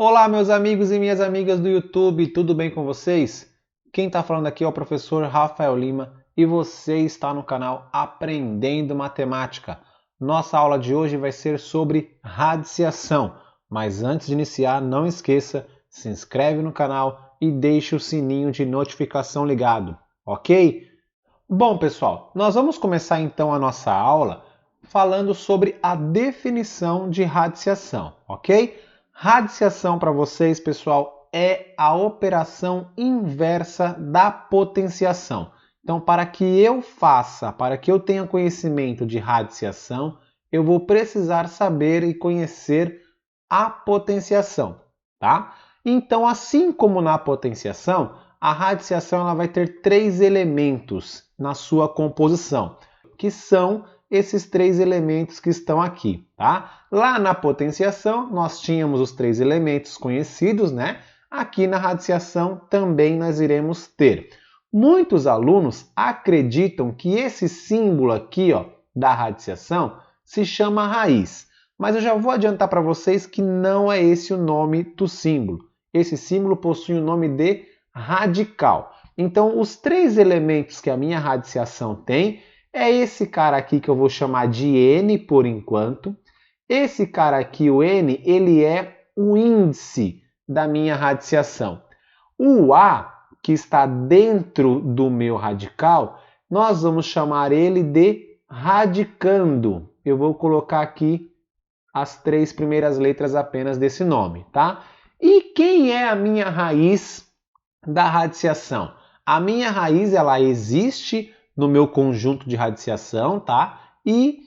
Olá, meus amigos e minhas amigas do YouTube, tudo bem com vocês? Quem está falando aqui é o professor Rafael Lima e você está no canal Aprendendo Matemática. Nossa aula de hoje vai ser sobre radiciação, mas antes de iniciar, não esqueça, se inscreve no canal e deixe o sininho de notificação ligado, ok? Bom, pessoal, nós vamos começar então a nossa aula falando sobre a definição de radiciação, ok? Radiciação para vocês, pessoal, é a operação inversa da potenciação. Então, para que eu tenha conhecimento de radiciação, eu vou precisar saber e conhecer a potenciação, tá? Então, assim como na potenciação, a radiciação ela vai ter três elementos na sua composição, que são esses três elementos que estão aqui, tá? Lá na potenciação, nós tínhamos os três elementos conhecidos, né? Aqui na radiciação também nós iremos ter. Muitos alunos acreditam que esse símbolo aqui, ó, da radiciação, se chama raiz. Mas eu já vou adiantar para vocês que não é esse o nome do símbolo. Esse símbolo possui o nome de radical. Então, os três elementos que a minha radiciação tem é esse cara aqui que eu vou chamar de N por enquanto. Esse cara aqui, o N, ele é o índice da minha radiciação. O A, que está dentro do meu radical, nós vamos chamar ele de radicando. Eu vou colocar aqui as três primeiras letras apenas desse nome, tá? E quem é a minha raiz da radiciação? A minha raiz, ela existe no meu conjunto de radiciação, tá? E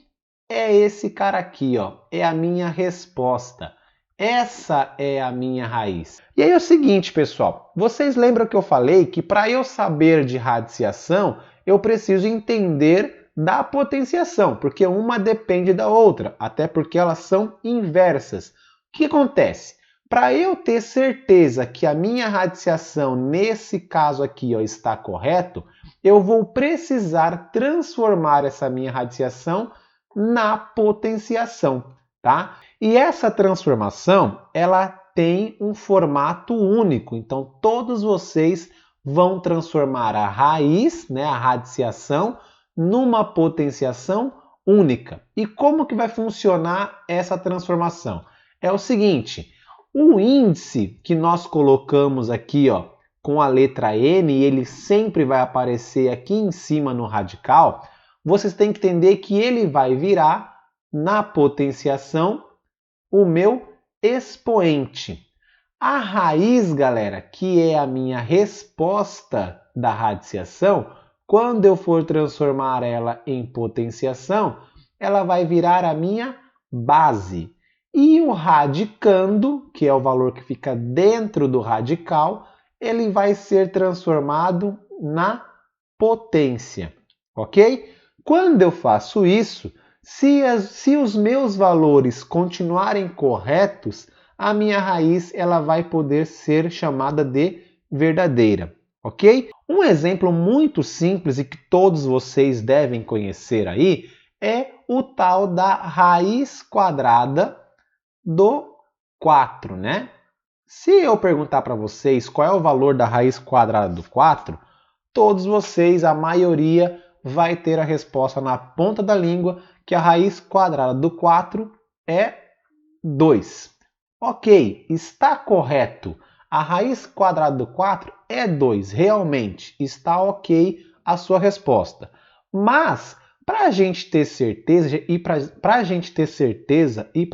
é esse cara aqui, ó, é a minha resposta. Essa é a minha raiz. E aí é o seguinte, pessoal, vocês lembram que eu falei que para eu saber de radiciação, eu preciso entender da potenciação, porque uma depende da outra, até porque elas são inversas. O que acontece? Para eu ter certeza que a minha radiciação, nesse caso aqui, ó, está correto, eu vou precisar transformar essa minha radiciação na potenciação, tá? E essa transformação, ela tem um formato único, então todos vocês vão transformar a raiz, né, a radiciação, numa potenciação única. E como que vai funcionar essa transformação? É o seguinte, o índice que nós colocamos aqui, ó, com a letra N, e ele sempre vai aparecer aqui em cima no radical, vocês têm que entender que ele vai virar, na potenciação, o meu expoente. A raiz, galera, que é a minha resposta da radiciação, quando eu for transformar ela em potenciação, ela vai virar a minha base. E o radicando, que é o valor que fica dentro do radical, ele vai ser transformado na potência, ok? Quando eu faço isso, se os meus valores continuarem corretos, a minha raiz ela vai poder ser chamada de verdadeira, ok? Um exemplo muito simples e que todos vocês devem conhecer aí é o tal da raiz quadrada do 4, né? Se eu perguntar para vocês qual é o valor da raiz quadrada do 4, todos vocês, a maioria, vai ter a resposta na ponta da língua que a raiz quadrada do 4 é 2. Ok, está correto. A raiz quadrada do 4 é 2, realmente está ok a sua resposta. Mas, para a gente ter certeza e para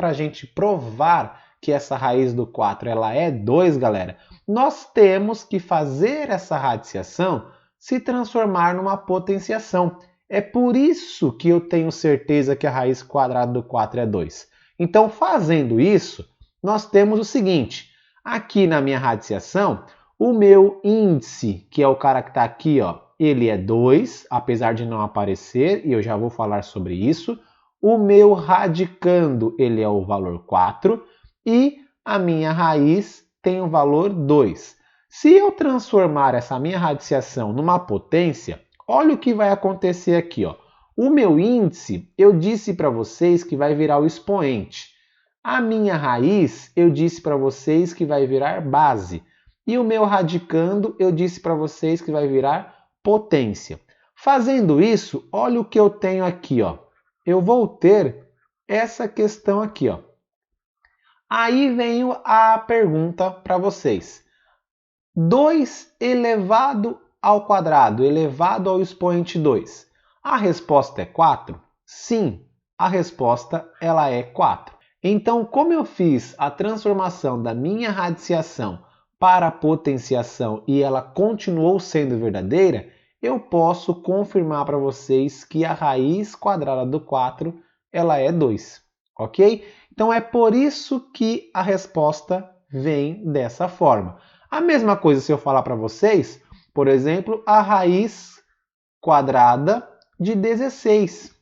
a gente provar que essa raiz do 4 ela é 2, galera, nós temos que fazer essa radiciação se transformar numa potenciação. É por isso que eu tenho certeza que a raiz quadrada do 4 é 2. Então, fazendo isso, nós temos o seguinte. Aqui na minha radiciação, o meu índice, que é o cara que está aqui, ó, ele é 2, apesar de não aparecer, e eu já vou falar sobre isso. O meu radicando, ele é o valor 4, e a minha raiz tem o valor 2. Se eu transformar essa minha radiciação numa potência, olha o que vai acontecer aqui, ó. O meu índice, eu disse para vocês que vai virar o expoente. A minha raiz, eu disse para vocês que vai virar base. E o meu radicando, eu disse para vocês que vai virar potência. Fazendo isso, olha o que eu tenho aqui, ó. Eu vou ter essa questão aqui, ó. Aí vem a pergunta para vocês. 2 elevado ao quadrado, elevado ao expoente 2. A resposta é 4? Sim, a resposta ela é 4. Então, como eu fiz a transformação da minha radiciação para a potenciação e ela continuou sendo verdadeira, eu posso confirmar para vocês que a raiz quadrada do 4 ela é 2, ok? Então é por isso que a resposta vem dessa forma. A mesma coisa se eu falar para vocês, por exemplo, a raiz quadrada de 16,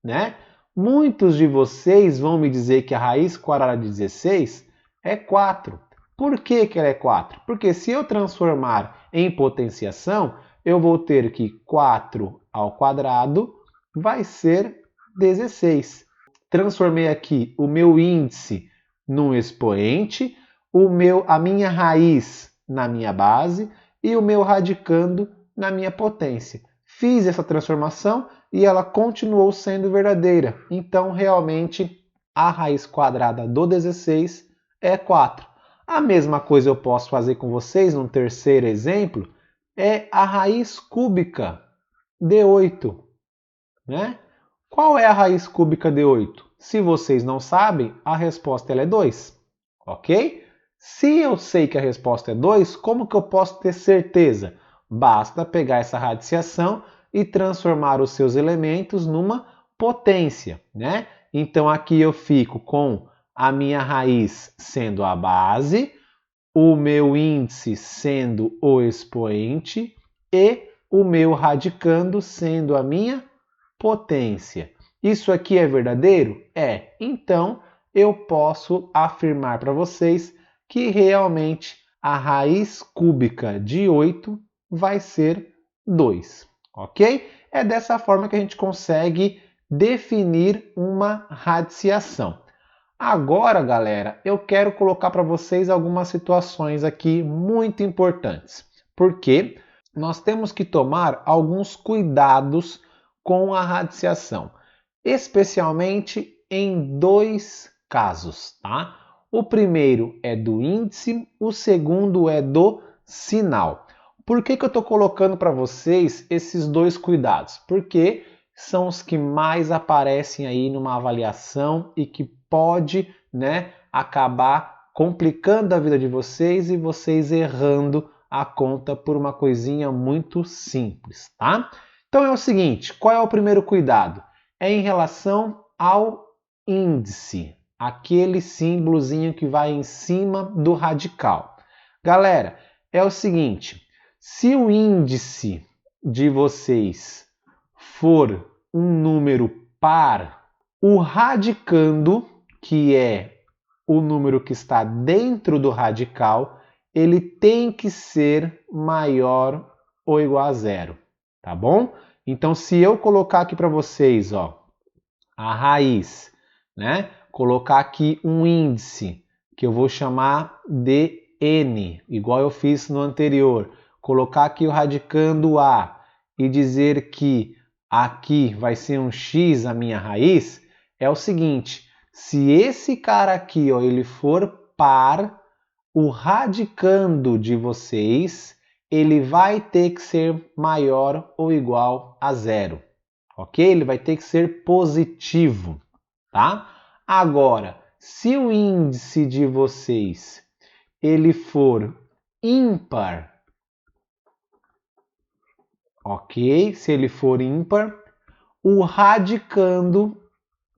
né? Muitos de vocês vão me dizer que a raiz quadrada de 16 é 4. Por que ela é 4? Porque se eu transformar em potenciação, eu vou ter que 4 ao quadrado vai ser 16. Transformei aqui o meu índice num expoente, a minha raiz na minha base e o meu radicando na minha potência. Fiz essa transformação e ela continuou sendo verdadeira. Então, realmente, a raiz quadrada do 16 é 4. A mesma coisa eu posso fazer com vocês num terceiro exemplo, é a raiz cúbica de 8. Né? Qual é a raiz cúbica de 8? Se vocês não sabem, a resposta é 2. Ok? Se eu sei que a resposta é 2, como que eu posso ter certeza? Basta pegar essa radiciação e transformar os seus elementos numa potência, né? Então aqui eu fico com a minha raiz sendo a base, o meu índice sendo o expoente e o meu radicando sendo a minha potência. Isso aqui é verdadeiro? É. Então eu posso afirmar para vocês que realmente a raiz cúbica de 8 vai ser 2, ok? É dessa forma que a gente consegue definir uma radiciação. Agora, galera, eu quero colocar para vocês algumas situações aqui muito importantes, porque nós temos que tomar alguns cuidados com a radiciação, especialmente em 2 casos, tá? O primeiro é do índice, o segundo é do sinal. Por que eu estou colocando para vocês esses 2 cuidados? Porque são os que mais aparecem aí numa avaliação e que pode, né, acabar complicando a vida de vocês e vocês errando a conta por uma coisinha muito simples, tá? Então é o seguinte, qual é o primeiro cuidado? É em relação ao índice, aquele símbolozinho que vai em cima do radical. Galera, é o seguinte, se o índice de vocês for um número par, o radicando, que é o número que está dentro do radical, ele tem que ser maior ou igual a zero, tá bom? Então, se eu colocar aqui para vocês, ó, a raiz, né? Colocar aqui um índice, que eu vou chamar de n, igual eu fiz no anterior. Colocar aqui o radicando a e dizer que aqui vai ser um x a minha raiz, é o seguinte, se esse cara aqui, ó, ele for par, o radicando de vocês, ele vai ter que ser maior ou igual a zero, ok? Ele vai ter que ser positivo, tá? Agora, se o índice de vocês ele for ímpar, ok? Se ele for ímpar, o radicando,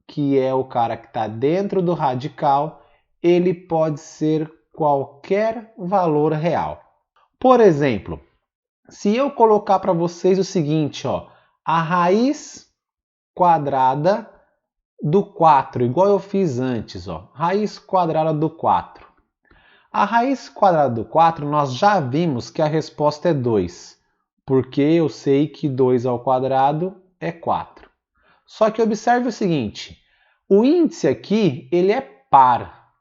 que é o cara que está dentro do radical, ele pode ser qualquer valor real. Por exemplo, se eu colocar para vocês o seguinte, ó, a raiz quadrada do 4, igual eu fiz antes, ó, raiz quadrada do 4. A raiz quadrada do 4, nós já vimos que a resposta é 2, porque eu sei que 2 ao quadrado é 4. Só que observe o seguinte, o índice aqui, ele é par.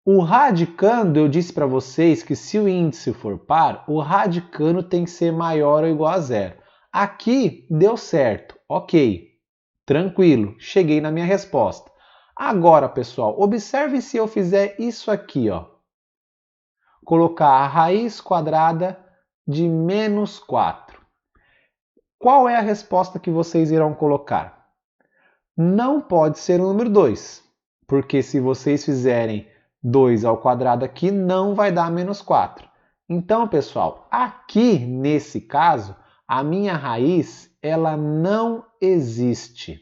O radicando, eu disse para vocês que se o índice for par, o radicando tem que ser maior ou igual a zero. Aqui deu certo, ok, tranquilo, cheguei na minha resposta. Agora, pessoal, observe se eu fizer isso aqui, ó. Colocar a raiz quadrada de menos 4. Qual é a resposta que vocês irão colocar? Não pode ser o número 2, porque se vocês fizerem 2 ao quadrado aqui, não vai dar menos 4. Então, pessoal, aqui nesse caso, a minha raiz ela não existe,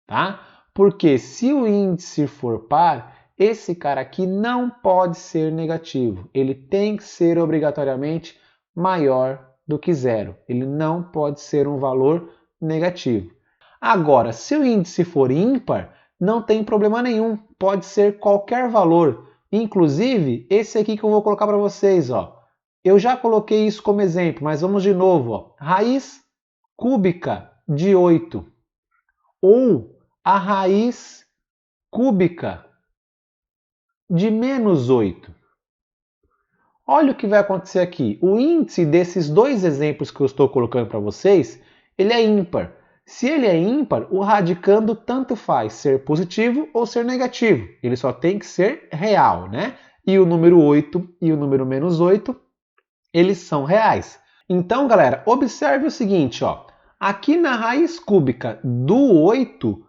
tá? Porque se o índice for par, esse cara aqui não pode ser negativo. Ele tem que ser obrigatoriamente maior do que zero. Ele não pode ser um valor negativo. Agora, se o índice for ímpar, não tem problema nenhum. Pode ser qualquer valor. Inclusive, esse aqui que eu vou colocar para vocês, ó. Eu já coloquei isso como exemplo, mas vamos de novo, ó. Raiz cúbica de 8. Ou a raiz cúbica de menos 8. Olha o que vai acontecer aqui. O índice desses dois exemplos que eu estou colocando para vocês, ele é ímpar. Se ele é ímpar, o radicando tanto faz ser positivo ou ser negativo. Ele só tem que ser real, né? E o número 8 e o número menos 8, eles são reais. Então, galera, observe o seguinte, ó. Aqui na raiz cúbica do 8,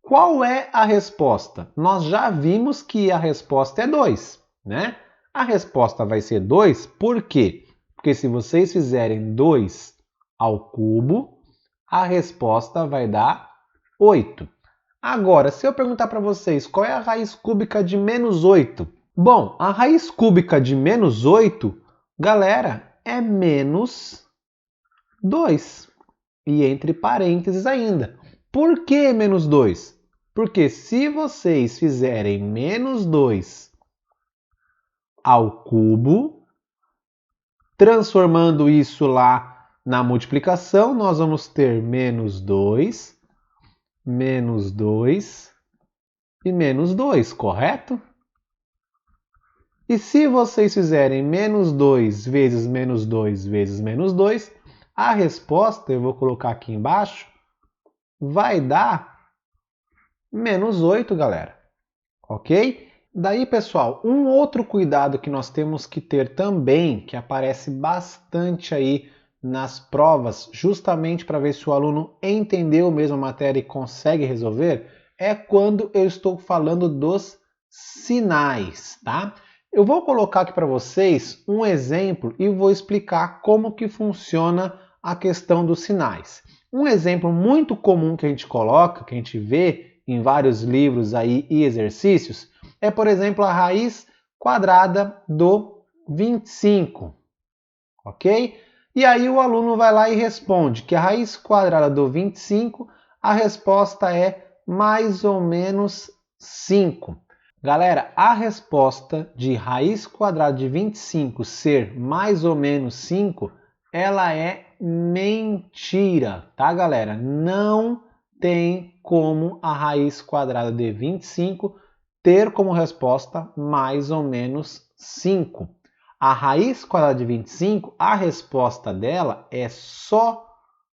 qual é a resposta? Nós já vimos que a resposta é 2, né? A resposta vai ser 2, por quê? Porque se vocês fizerem 2 ao cubo, a resposta vai dar 8. Agora, se eu perguntar para vocês qual é a raiz cúbica de menos 8? Bom, a raiz cúbica de menos 8, galera, é menos 2. E entre parênteses ainda. Por que menos 2? Porque se vocês fizerem menos 2 ao cubo, transformando isso lá na multiplicação, nós vamos ter menos 2 e menos 2, correto? E se vocês fizerem menos 2 vezes menos 2 vezes menos 2, a resposta, eu vou colocar aqui embaixo, vai dar menos 8, galera. Ok? Daí, pessoal, um outro cuidado que nós temos que ter também, que aparece bastante aí nas provas, justamente para ver se o aluno entendeu mesmo a matéria e consegue resolver, é quando eu estou falando dos sinais, tá? Eu vou colocar aqui para vocês um exemplo e vou explicar como que funciona a questão dos sinais. Um exemplo muito comum que a gente coloca, que a gente vê em vários livros aí e exercícios, é, por exemplo, a raiz quadrada do 25, ok? E aí o aluno vai lá e responde que a raiz quadrada do 25, a resposta é mais ou menos 5. Galera, a resposta de raiz quadrada de 25 ser mais ou menos 5, ela é mentira, tá, galera? Não tem como a raiz quadrada de 25 ter como resposta mais ou menos 5. A raiz quadrada de 25, a resposta dela é só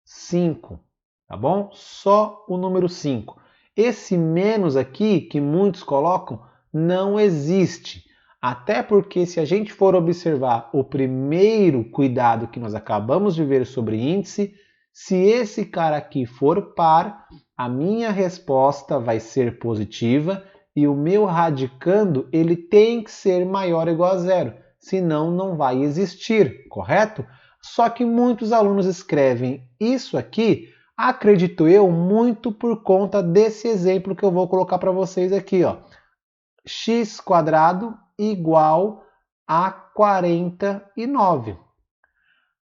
5, tá bom? Só o número 5. Esse menos aqui, que muitos colocam, não existe. Até porque se a gente for observar o primeiro cuidado que nós acabamos de ver sobre índice, se esse cara aqui for par, a minha resposta vai ser positiva e o meu radicando ele tem que ser maior ou igual a zero, senão não vai existir, correto? Só que muitos alunos escrevem isso aqui, acredito eu, muito por conta desse exemplo que eu vou colocar para vocês aqui, ó. X quadrado igual a 49.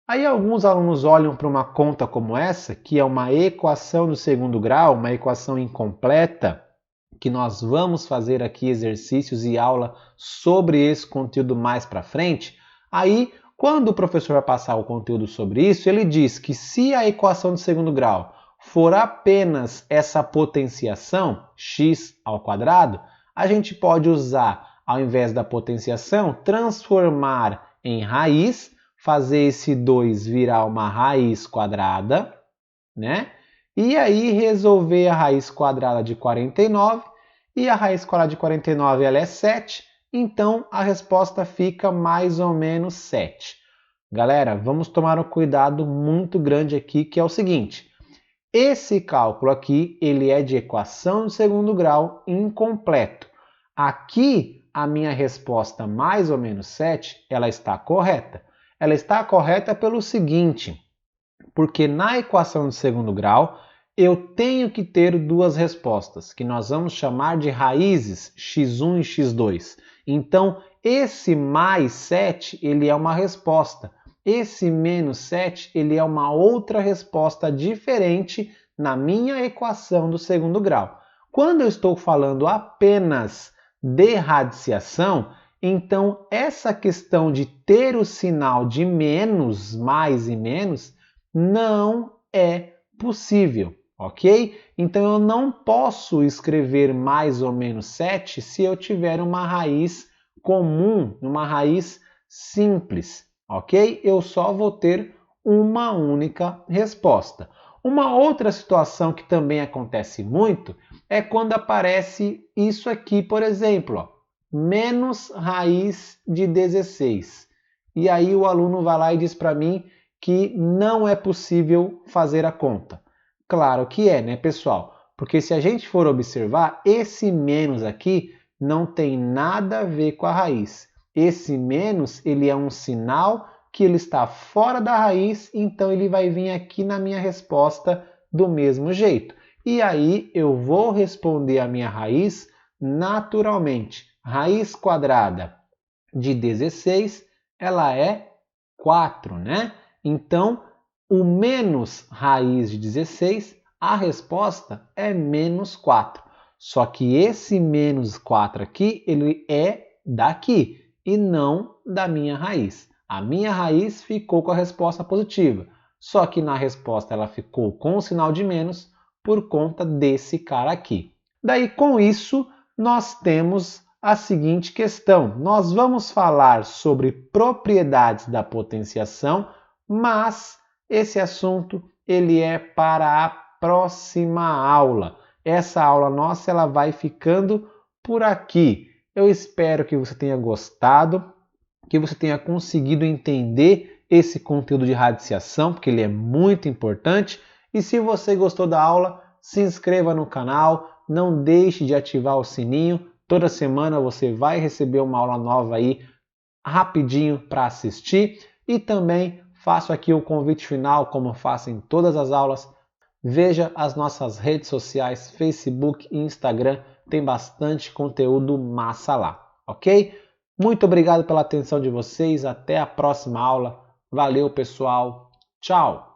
Aí alguns alunos olham para uma conta como essa, que é uma equação do segundo grau, uma equação incompleta, que nós vamos fazer aqui exercícios e aula sobre esse conteúdo mais para frente. Aí, quando o professor vai passar o conteúdo sobre isso, ele diz que se a equação do segundo grau for apenas essa potenciação, x ao quadrado, a gente pode usar, ao invés da potenciação, transformar em raiz, fazer esse 2 virar uma raiz quadrada, né? E aí resolver a raiz quadrada de 49, e a raiz quadrada de 49 ela é 7, então a resposta fica mais ou menos 7. Galera, vamos tomar um cuidado muito grande aqui, que é o seguinte: esse cálculo aqui, ele é de equação de segundo grau incompleto. Aqui, a minha resposta mais ou menos 7, ela está correta. Ela está correta pelo seguinte, porque na equação de segundo grau, eu tenho que ter duas respostas, que nós vamos chamar de raízes x1 e x2. Então, esse mais 7, ele é uma resposta. Esse menos 7, ele é uma outra resposta diferente na minha equação do segundo grau. Quando eu estou falando apenas de radiciação, então essa questão de ter o sinal de menos, mais e menos, não é possível, ok? Então eu não posso escrever mais ou menos 7 se eu tiver uma raiz comum, uma raiz simples, ok? Eu só vou ter uma única resposta. Uma outra situação que também acontece muito é quando aparece isso aqui, por exemplo, ó, menos raiz de 16. E aí o aluno vai lá e diz para mim que não é possível fazer a conta. Claro que é, né, pessoal? Porque se a gente for observar, esse menos aqui não tem nada a ver com a raiz. Esse menos, ele é um sinal que ele está fora da raiz, então ele vai vir aqui na minha resposta do mesmo jeito. E aí eu vou responder a minha raiz naturalmente. Raiz quadrada de 16, ela é 4, né? Então, o menos raiz de 16, a resposta é menos 4. Só que esse menos 4 aqui, ele é daqui e não da minha raiz. A minha raiz ficou com a resposta positiva, só que na resposta ela ficou com o sinal de menos por conta desse cara aqui. Daí, com isso, nós temos a seguinte questão. Nós vamos falar sobre propriedades da potenciação, mas esse assunto ele é para a próxima aula. Essa aula nossa ela vai ficando por aqui. Eu espero que você tenha gostado, que você tenha conseguido entender esse conteúdo de radiciação, porque ele é muito importante. E se você gostou da aula, se inscreva no canal, não deixe de ativar o sininho. Toda semana você vai receber uma aula nova aí rapidinho para assistir. E também faço aqui o convite final, como faço em todas as aulas. Veja as nossas redes sociais, Facebook e Instagram, tem bastante conteúdo massa lá, ok? Muito obrigado pela atenção de vocês, até a próxima aula. Valeu, pessoal. Tchau!